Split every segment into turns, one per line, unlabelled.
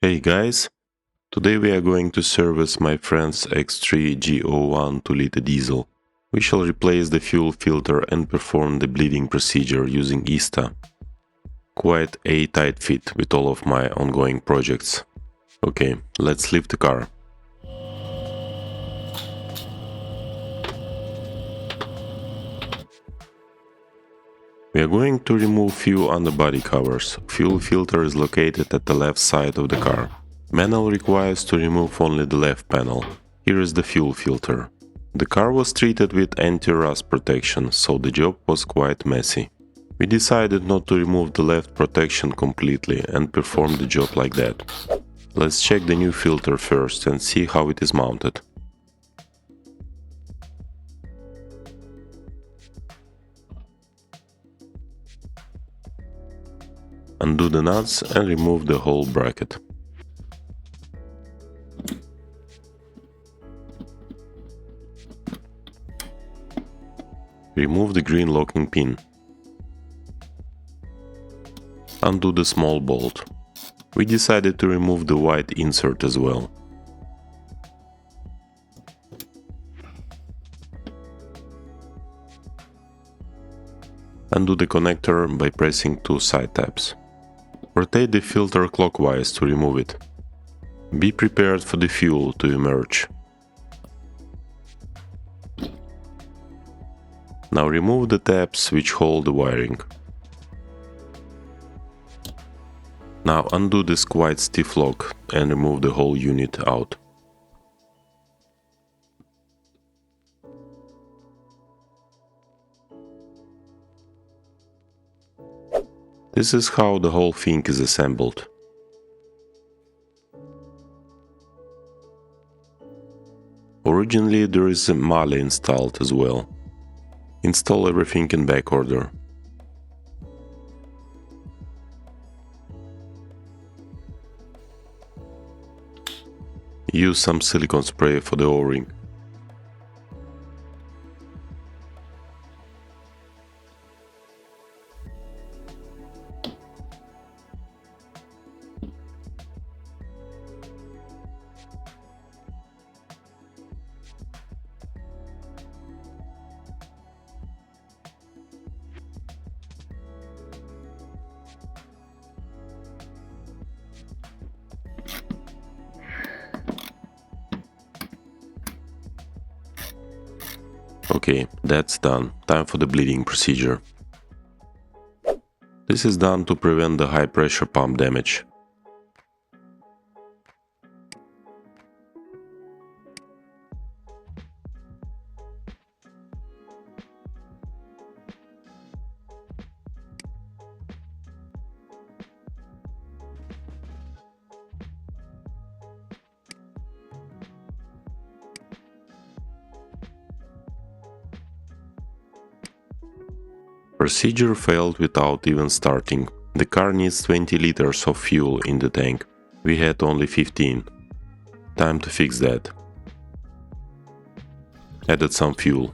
Hey guys, today we are going to service my friend's X3 G01 2.0d diesel. We shall replace the fuel filter and perform the bleeding procedure using ISTA. Quite a tight fit with all of my ongoing projects. Okay, let's leave the car. We are going to remove few underbody covers. Fuel filter is located at the left side of the car. Manual requires to remove only the left panel. Here is the fuel filter. The car was treated with anti-rust protection, so the job was quite messy. We decided not to remove the left protection completely and perform the job like that. Let's check the new filter first and see how it is mounted. Undo the nuts and remove the whole bracket. Remove the green locking pin. Undo the small bolt. We decided to remove the white insert as well. Undo the connector by pressing two side tabs. Rotate the filter clockwise to remove it. Be prepared for the fuel to emerge. Now remove the tabs which hold the wiring. Now undo this quite stiff lock and remove the whole unit out. This is how the whole thing is assembled. Originally there is a Male installed as well. Install everything in back order. Use some silicone spray for the O-ring. Okay, that's done. Time for the bleeding procedure. This is done to prevent the high pressure pump damage. Procedure failed without even starting. The car needs 20 liters of fuel in the tank. We had only 15. Time to fix that. Added some fuel.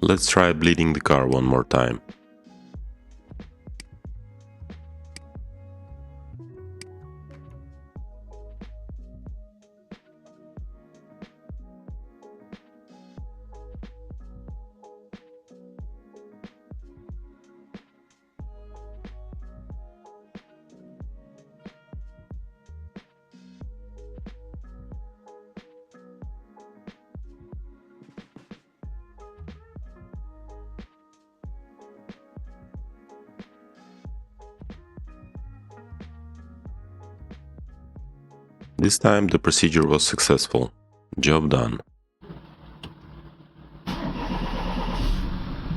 Let's try bleeding the car one more time. This time the procedure was successful. Job done.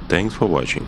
Thanks for watching.